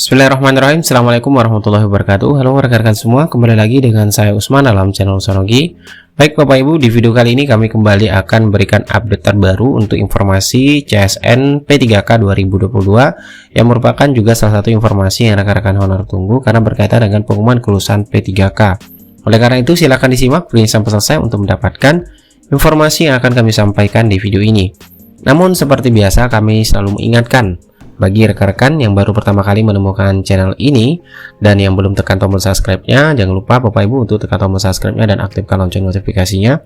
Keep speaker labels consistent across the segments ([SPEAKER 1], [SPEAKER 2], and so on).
[SPEAKER 1] Bismillahirrahmanirrahim. Assalamualaikum warahmatullahi wabarakatuh. Halo rekan-rekan semua, kembali lagi dengan saya Usman dalam channel Usmanogi. Baik Bapak Ibu, di video kali ini kami kembali akan berikan update terbaru untuk informasi CSN P3K 2022 yang merupakan juga salah satu informasi yang rekan-rekan honor tunggu karena berkaitan dengan pengumuman kelulusan P3K. Oleh karena itu silakan disimak videonya sampai selesai untuk mendapatkan informasi yang akan kami sampaikan di video ini. Namun seperti biasa kami selalu mengingatkan bagi rekan-rekan yang baru pertama kali menemukan channel ini dan yang belum tekan tombol subscribe-nya, jangan lupa Bapak Ibu untuk tekan tombol subscribe-nya dan aktifkan lonceng notifikasinya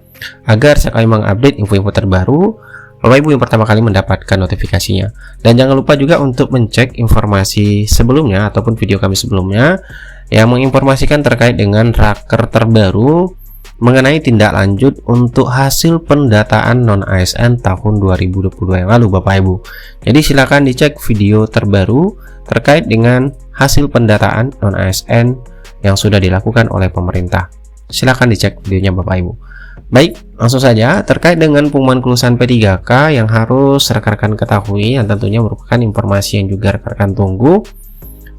[SPEAKER 1] agar sekali mengupdate info-info terbaru, Bapak Ibu yang pertama kali mendapatkan notifikasinya. Dan jangan lupa juga untuk mencek informasi sebelumnya ataupun video kami sebelumnya yang menginformasikan terkait dengan raker terbaru mengenai tindak lanjut untuk hasil pendataan non-ASN tahun 2022 yang lalu Bapak Ibu. Jadi silakan dicek video terbaru terkait dengan hasil pendataan non-ASN yang sudah dilakukan oleh pemerintah. Silakan dicek videonya Bapak Ibu. Baik, langsung saja terkait dengan pengumuman kelulusan P3K yang harus rekan-rekan ketahui yang tentunya merupakan informasi yang juga rekan-rekan tunggu.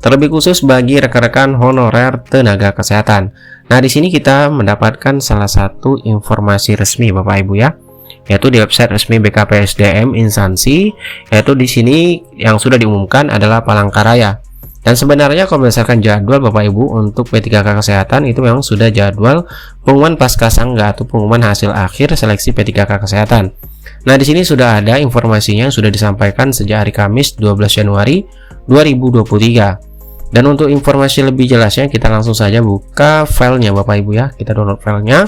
[SPEAKER 1] Terlebih khusus bagi rekan-rekan honorer tenaga kesehatan. Nah, di sini kita mendapatkan salah satu informasi resmi Bapak Ibu ya, yaitu di website resmi BKPSDM instansi, yaitu di sini yang sudah diumumkan adalah Palangkaraya. Dan sebenarnya kalau berdasarkan jadwal Bapak Ibu untuk P3K kesehatan itu memang sudah jadwal pengumuman pasca sangga atau pengumuman hasil akhir seleksi P3K kesehatan. Nah, di sini sudah ada informasinya yang sudah disampaikan sejak hari Kamis 12 Januari 2023. Dan untuk informasi lebih jelasnya kita langsung saja buka filenya Bapak Ibu ya. Kita download filenya.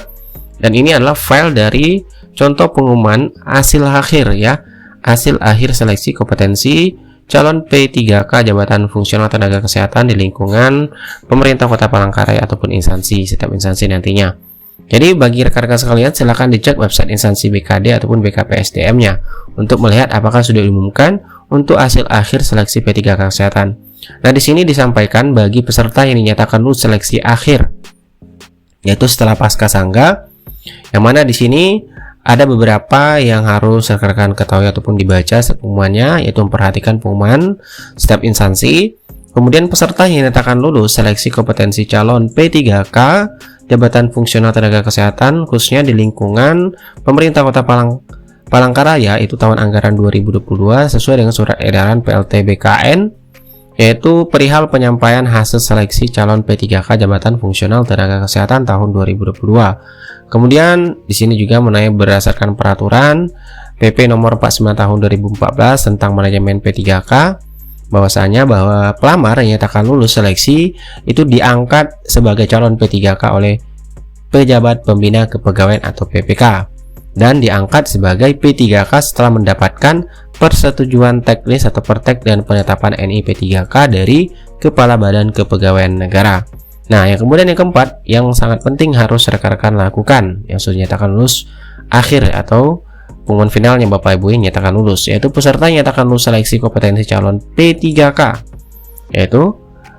[SPEAKER 1] Dan ini adalah file dari contoh pengumuman hasil akhir ya. Hasil akhir seleksi kompetensi calon P3K jabatan fungsional tenaga kesehatan di lingkungan pemerintah Kota Palangkaraya ataupun instansi, setiap instansi nantinya. Jadi bagi rekan-rekan sekalian silakan dicek website instansi BKD ataupun BKPSDM-nya untuk melihat apakah sudah diumumkan untuk hasil akhir seleksi P3K kesehatan. Nah, di sini disampaikan bagi peserta yang dinyatakan lulus seleksi akhir, yaitu setelah pasca sangga, yang mana di sini ada beberapa yang harus rekan-rekan ketahui ataupun dibaca pengumumannya, yaitu memperhatikan pengumuman setiap instansi. Kemudian peserta yang dinyatakan lulus seleksi kompetensi calon P3K jabatan fungsional tenaga kesehatan khususnya di lingkungan pemerintah Kota Palangkaraya itu tahun anggaran 2022 sesuai dengan surat edaran PLT BKN, yaitu perihal penyampaian hasil seleksi calon P3K jabatan fungsional tenaga kesehatan tahun 2022. Kemudian di sini juga mengenai berdasarkan peraturan PP nomor 49 tahun 2014 tentang manajemen P3K, bahwasanya bahwa pelamar yang nyatakan lulus seleksi itu diangkat sebagai calon P3K oleh pejabat pembina kepegawaian atau PPK dan diangkat sebagai P3K setelah mendapatkan persetujuan teknis atau pertek dan penetapan NI P3K dari Kepala Badan Kepegawaian Negara. Nah, yang kemudian yang keempat yang sangat penting harus rekan-rekan lakukan yang sudah dinyatakan lulus akhir atau pengumuman finalnya Bapak Ibu yang nyatakan lulus, yaitu peserta yang nyatakan lulus seleksi kompetensi calon P3K, yaitu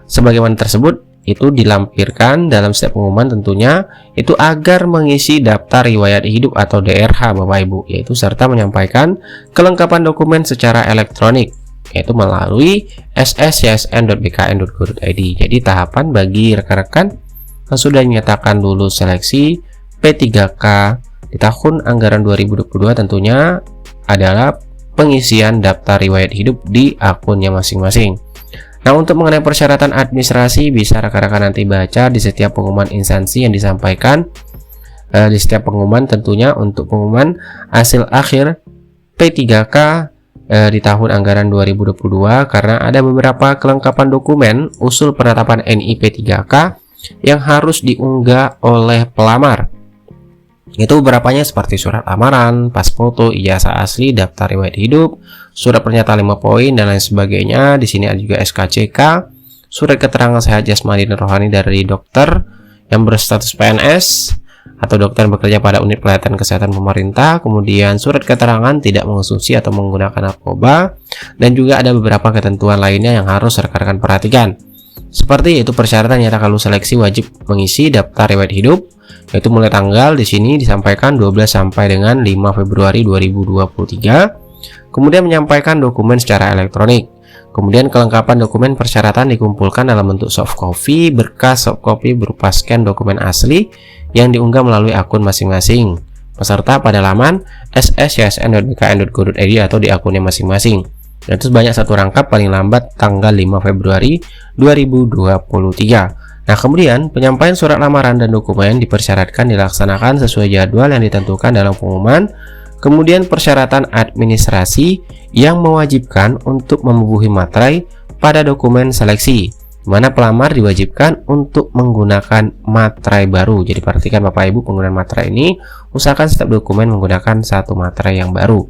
[SPEAKER 1] sebagaimana tersebut itu dilampirkan dalam setiap pengumuman tentunya itu agar mengisi daftar riwayat hidup atau DRH Bapak Ibu, yaitu serta menyampaikan kelengkapan dokumen secara elektronik yaitu melalui sscsn.bkn.go.id. Jadi tahapan bagi rekan-rekan yang sudah dinyatakan lulus seleksi P3K di tahun anggaran 2022 tentunya adalah pengisian daftar riwayat hidup di akunnya masing-masing. Nah, untuk mengenai persyaratan administrasi bisa rekan-rekan nanti baca di setiap pengumuman instansi yang disampaikan di setiap pengumuman tentunya untuk pengumuman hasil akhir P3K di tahun anggaran 2022 karena ada beberapa kelengkapan dokumen usul penetapan NI P3K yang harus diunggah oleh pelamar. Itu beberapanya seperti surat lamaran, pas foto, ijazah asli, daftar riwayat hidup, surat pernyataan 5 poin dan lain sebagainya. Di sini ada juga SKCK, surat keterangan sehat jasmani dan rohani dari dokter yang berstatus PNS atau dokter yang bekerja pada unit pelayanan kesehatan pemerintah, kemudian surat keterangan tidak mengonsumsi atau menggunakan narkoba, dan juga ada beberapa ketentuan lainnya yang harus rekan-rekan perhatikan. Seperti itu persyaratan nyatakan lulus seleksi wajib mengisi daftar riwayat hidup, yaitu mulai tanggal di sini disampaikan 12 sampai dengan 5 Februari 2023. Kemudian menyampaikan dokumen secara elektronik. Kemudian kelengkapan dokumen persyaratan dikumpulkan dalam bentuk soft copy, berkas soft copy berupa scan dokumen asli yang diunggah melalui akun masing-masing peserta pada laman sscsn.bkn.go.id atau di akunnya masing-masing. Dan itu sebanyak satu rangkap paling lambat tanggal 5 Februari 2023. Nah, kemudian penyampaian surat lamaran dan dokumen dipersyaratkan dilaksanakan sesuai jadwal yang ditentukan dalam pengumuman. Kemudian persyaratan administrasi yang mewajibkan untuk membubuhi materai pada dokumen seleksi, di mana pelamar diwajibkan untuk menggunakan materai baru. Jadi perhatikan Bapak Ibu, penggunaan materai ini usahakan setiap dokumen menggunakan satu materai yang baru.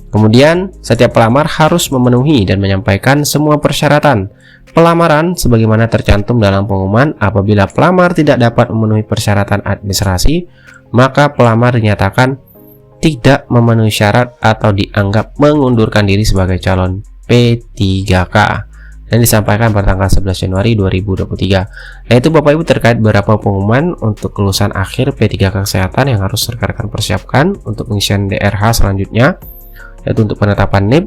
[SPEAKER 1] Kemudian setiap pelamar harus memenuhi dan menyampaikan semua persyaratan pelamaran sebagaimana tercantum dalam pengumuman. Apabila pelamar tidak dapat memenuhi persyaratan administrasi, maka pelamar dinyatakan tidak memenuhi syarat atau dianggap mengundurkan diri sebagai calon P3K, dan disampaikan pada tanggal 11 Januari 2023. Nah, itu Bapak Ibu terkait beberapa pengumuman untuk kelulusan akhir P3K kesehatan yang harus rekan-rekan persiapkan untuk pengisian DRH selanjutnya, yaitu untuk penetapan NIP.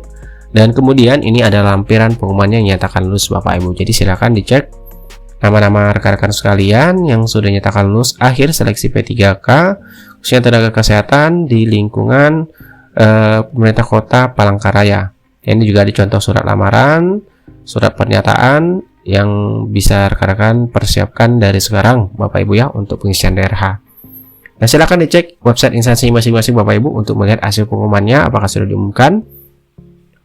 [SPEAKER 1] Dan kemudian ini ada lampiran pengumumannya yang nyatakan lulus Bapak Ibu. Jadi silakan dicek nama-nama rekan-rekan sekalian yang sudah nyatakan lulus akhir seleksi P3K khususnya tenaga kesehatan di lingkungan pemerintah kota Palangkaraya. Ini juga ada contoh surat lamaran, surat pernyataan yang bisa rekan-rekan persiapkan dari sekarang Bapak Ibu ya untuk pengisian DRH. Nah, silakan dicek website instansi masing-masing Bapak Ibu untuk melihat hasil pengumumannya apakah sudah diumumkan.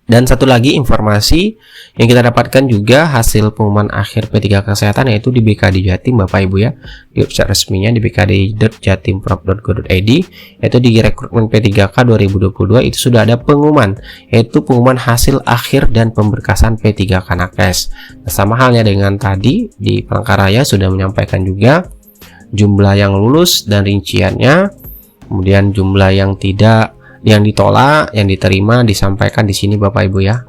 [SPEAKER 1] Dan satu lagi informasi yang kita dapatkan juga hasil pengumuman akhir P3K kesehatan yaitu di BKD Jatim Bapak Ibu ya, di website resminya di bkd.jatimprov.go.id, yaitu di rekrutmen P3K 2022 itu sudah ada pengumuman, yaitu pengumuman hasil akhir dan pemberkasan P3K Nakes. Nah, sama halnya dengan tadi di Palangkaraya sudah menyampaikan juga jumlah yang lulus dan rinciannya, kemudian jumlah yang ditolak, yang diterima disampaikan di sini Bapak Ibu ya.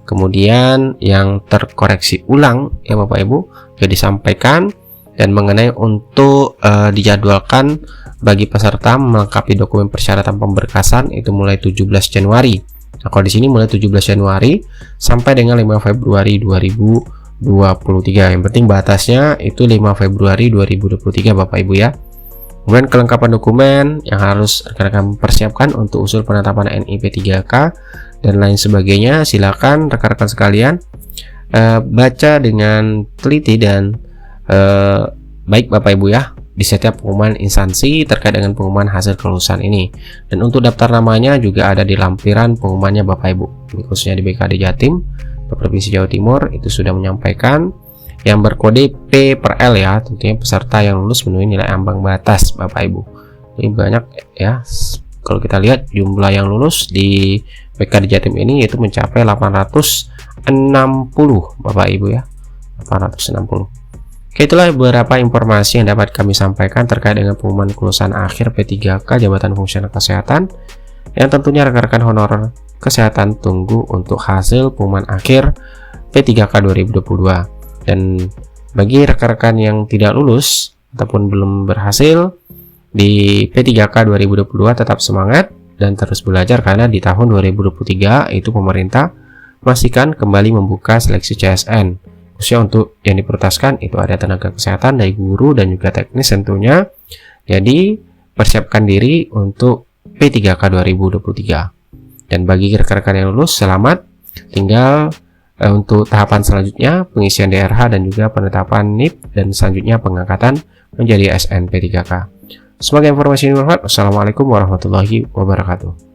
[SPEAKER 1] Kemudian yang terkoreksi ulang ya Bapak Ibu juga disampaikan, dan mengenai untuk dijadwalkan bagi peserta melengkapi dokumen persyaratan pemberkasan itu mulai 17 Januari. Nah, kalau di sini mulai 17 Januari sampai dengan 5 Februari 2023. Yang penting batasnya itu 5 Februari 2023 Bapak Ibu ya. Kemudian kelengkapan dokumen yang harus rekan-rekan persiapkan untuk usul penetapan NIP 3K dan lain sebagainya, silakan rekan-rekan sekalian baca dengan teliti dan baik Bapak Ibu ya di setiap pengumuman instansi terkait dengan pengumuman hasil kelulusan ini. Dan untuk daftar namanya juga ada di lampiran pengumumannya Bapak Ibu, khususnya di BKD Jatim Provinsi Jawa Timur itu sudah menyampaikan yang berkode P per L ya, tentunya peserta yang lulus memenuhi nilai ambang batas Bapak Ibu. Ini banyak ya, kalau kita lihat jumlah yang lulus di BKD Jatim ini itu mencapai 860 Bapak Ibu ya, 860. Oke, itulah beberapa informasi yang dapat kami sampaikan terkait dengan pengumuman kelulusan akhir P3K Jabatan Fungsional Kesehatan, yang tentunya rekan-rekan honorer kesehatan tunggu untuk hasil pengumuman akhir P3K 2022. Dan bagi rekan-rekan yang tidak lulus ataupun belum berhasil di P3K 2022, tetap semangat dan terus belajar, karena di tahun 2023 itu pemerintah memastikan kembali membuka seleksi CSN. Khususnya untuk yang diprioritaskan itu ada tenaga kesehatan dari guru dan juga teknis tentunya. Jadi persiapkan diri untuk P3K 2023. Dan bagi rekan-rekan yang lulus, selamat. Tinggal untuk tahapan selanjutnya pengisian DRH dan juga penetapan NIP, dan selanjutnya pengangkatan menjadi SN P3K. Semoga informasi ini bermanfaat. Wassalamualaikum warahmatullahi wabarakatuh.